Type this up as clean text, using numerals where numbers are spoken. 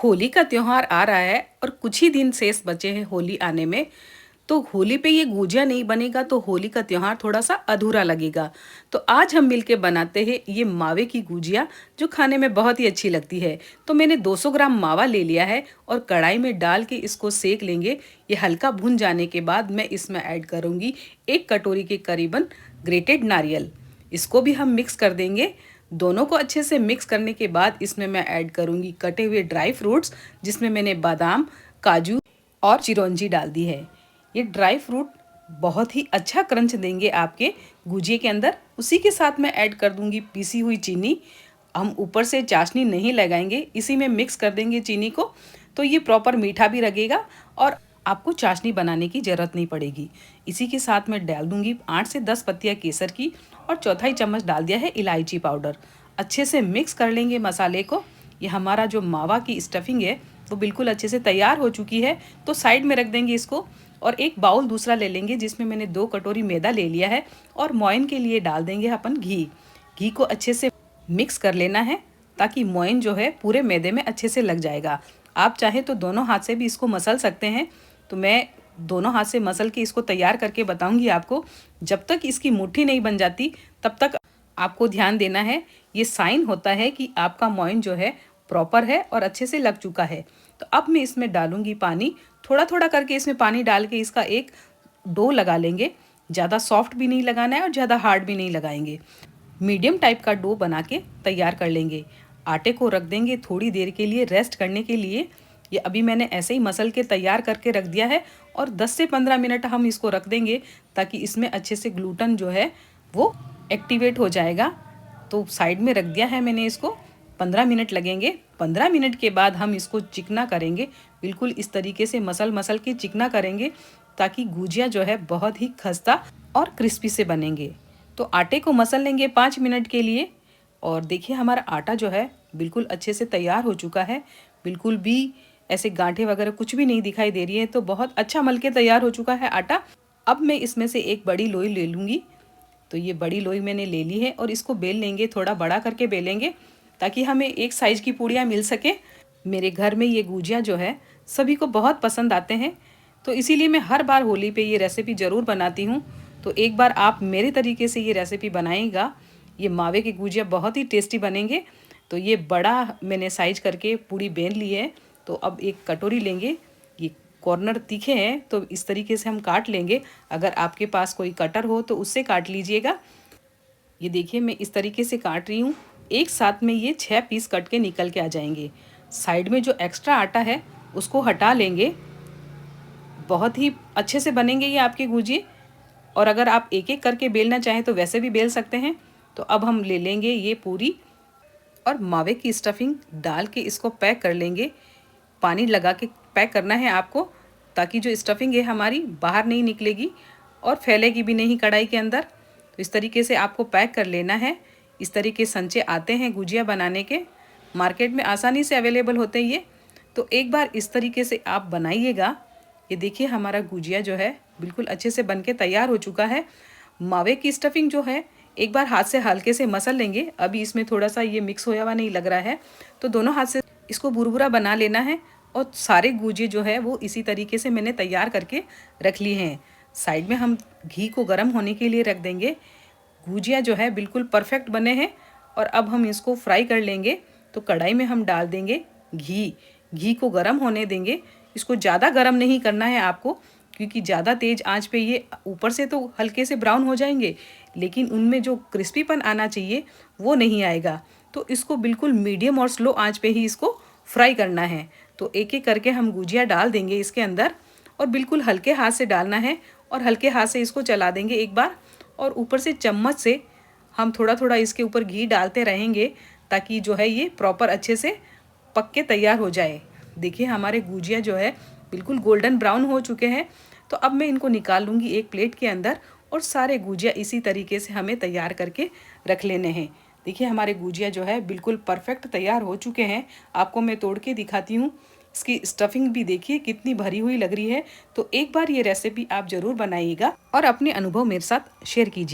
होली का त्योहार आ रहा है और कुछ ही दिन शेष बचे हैं होली आने में। तो होली पे ये गुजिया नहीं बनेगा तो होली का त्योहार थोड़ा सा अधूरा लगेगा। तो आज हम मिलके बनाते हैं ये मावे की गुजिया, जो खाने में बहुत ही अच्छी लगती है। तो मैंने 200 ग्राम मावा ले लिया है और कढ़ाई में डाल के इसको सेक लेंगे। ये हल्का भुन जाने के बाद मैं इसमें ऐड करूँगी 1 कटोरी के करीबन ग्रेटेड नारियल। इसको भी हम मिक्स कर देंगे। दोनों को अच्छे से मिक्स करने के बाद इसमें मैं ऐड करूँगी कटे हुए ड्राई फ्रूट्स, जिसमें मैंने बादाम, काजू और चिरौंजी डाल दी है। ये ड्राई फ्रूट बहुत ही अच्छा क्रंच देंगे आपके गुजिये के अंदर। उसी के साथ मैं ऐड कर दूंगी पीसी हुई चीनी। हम ऊपर से चाशनी नहीं लगाएंगे, इसी में मिक्स कर देंगे चीनी को, तो ये प्रॉपर मीठा भी लगेगा और आपको चाशनी बनाने की ज़रूरत नहीं पड़ेगी। इसी के साथ मैं डाल दूंगी 8 से 10 पत्तियाँ केसर की और चौथाई चम्मच डाल दिया है इलायची पाउडर। अच्छे से मिक्स कर लेंगे मसाले को। ये हमारा जो मावा की स्टफिंग है वो बिल्कुल अच्छे से तैयार हो चुकी है, तो साइड में रख देंगे इसको। और एक बाउल दूसरा ले लेंगे जिसमें मैंने 2 कटोरी मैदा ले लिया है और मोइन के लिए डाल देंगे अपन घी। घी को अच्छे से मिक्स कर लेना है ताकि मोइन जो है पूरे मैदे में अच्छे से लग जाएगा। आप चाहे तो दोनों हाथ से भी इसको मसल सकते हैं, तो मैं दोनों हाथ से मसल के इसको तैयार करके बताऊंगी आपको। जब तक इसकी मुट्ठी नहीं बन जाती तब तक आपको ध्यान देना है। ये साइन होता है कि आपका मोइन जो है प्रॉपर है और अच्छे से लग चुका है। तो अब मैं इसमें डालूंगी पानी। थोड़ा थोड़ा करके इसमें पानी डाल के इसका एक डो लगा लेंगे। ज़्यादा सॉफ्ट भी नहीं लगाना है और ज़्यादा हार्ड भी नहीं लगाएंगे। मीडियम टाइप का डो बना के तैयार कर लेंगे। आटे को रख देंगे थोड़ी देर के लिए रेस्ट करने के लिए। ये अभी मैंने ऐसे ही मसल के तैयार करके रख दिया है और 10 से 15 मिनट हम इसको रख देंगे ताकि इसमें अच्छे से ग्लूटन जो है वो एक्टिवेट हो जाएगा। तो साइड में रख दिया है मैंने इसको। 15 मिनट लगेंगे। 15 मिनट के बाद हम इसको चिकना करेंगे। बिल्कुल इस तरीके से मसल मसल के चिकना करेंगे ताकि गुजिया जो है बहुत ही खस्ता और क्रिस्पी से बनेंगे। तो आटे को मसल लेंगे 5 मिनट के लिए। और देखिए हमारा आटा जो है बिल्कुल अच्छे से तैयार हो चुका है। बिल्कुल भी ऐसे गांठें वगैरह कुछ भी नहीं दिखाई दे रही है। तो बहुत अच्छा मल के तैयार हो चुका है आटा। अब मैं इसमें से एक बड़ी लोई ले लूँगी। तो ये बड़ी लोई मैंने ले ली है और इसको बेल लेंगे, थोड़ा बड़ा करके बेलेंगे ताकि हमें एक साइज की पूड़ियाँ मिल सके। मेरे घर में ये गुजिया जो है सभी को बहुत पसंद आते हैं, तो इसीलिए मैं हर बार होली पे ये रेसिपी ज़रूर बनाती हूँ। तो एक बार आप मेरे तरीके से ये रेसिपी बनाइएगा। ये मावे के गुजिया बहुत ही टेस्टी बनेंगे। तो ये बड़ा मैंने साइज करके पूड़ी बेल ली है। तो अब एक कटोरी लेंगे। ये कॉर्नर तीखे हैं तो इस तरीके से हम काट लेंगे। अगर आपके पास कोई कटर हो तो उससे काट लीजिएगा। ये देखिए मैं इस तरीके से काट रही हूँ। एक साथ में ये 6 पीस कट के निकल के आ जाएंगे। साइड में जो एक्स्ट्रा आटा है उसको हटा लेंगे। बहुत ही अच्छे से बनेंगे ये आपके गुजिये। और अगर आप एक एक करके बेलना चाहें तो वैसे भी बेल सकते हैं। तो अब हम ले लेंगे ये पूरी और मावे की स्टफिंग डाल के इसको पैक कर लेंगे। पानी लगा के पैक करना है आपको ताकि जो स्टफिंग है हमारी बाहर नहीं निकलेगी और फैलेगी भी नहीं कढ़ाई के अंदर। तो इस तरीके से आपको पैक कर लेना है। इस तरीके संचे आते हैं गुजिया बनाने के, मार्केट में आसानी से अवेलेबल होते हैं ये। तो एक बार इस तरीके से आप बनाइएगा। ये देखिए हमारा गुजिया जो है बिल्कुल अच्छे से बनके तैयार हो चुका है। मावे की स्टफिंग जो है एक बार हाथ से हल्के से मसल लेंगे। अभी इसमें थोड़ा सा ये मिक्स होया हुआ नहीं लग रहा है, तो दोनों हाथ से इसको बुरबुरा बना लेना है। और सारे गुजिये जो है वो इसी तरीके से मैंने तैयार करके रख लिए हैं। साइड में हम घी को गर्म होने के लिए रख देंगे। गुजिया जो है बिल्कुल परफेक्ट बने हैं और अब हम इसको फ्राई कर लेंगे। तो कढ़ाई में हम डाल देंगे घी। घी को गर्म होने देंगे। इसको ज़्यादा गर्म नहीं करना है आपको, क्योंकि ज़्यादा तेज़ आंच पे ये ऊपर से तो हल्के से ब्राउन हो जाएंगे लेकिन उनमें जो क्रिस्पीपन आना चाहिए वो नहीं आएगा। तो इसको बिल्कुल मीडियम और स्लो आंच पे ही इसको फ्राई करना है। तो एक एक करके हम गुजिया डाल देंगे इसके अंदर और बिल्कुल हल्के हाथ से डालना है और हल्के हाथ से इसको चला देंगे एक बार। और ऊपर से चम्मच से हम थोड़ा थोड़ा इसके ऊपर घी डालते रहेंगे ताकि जो है ये प्रॉपर अच्छे से पक के तैयार हो जाए। देखिए हमारे गुजिया जो है बिल्कुल गोल्डन ब्राउन हो चुके हैं। तो अब मैं इनको निकाल लूँगी एक प्लेट के अंदर और सारे गुजिया इसी तरीके से हमें तैयार करके रख लेने हैं। देखिए हमारे गुजिया जो है बिल्कुल परफेक्ट तैयार हो चुके हैं। आपको मैं तोड़ के दिखाती हूँ। इसकी स्टफिंग भी देखिए कितनी भरी हुई लग रही है। तो एक बार ये रेसिपी आप ज़रूर बनाइएगा और अपने अनुभव मेरे साथ शेयर कीजिए।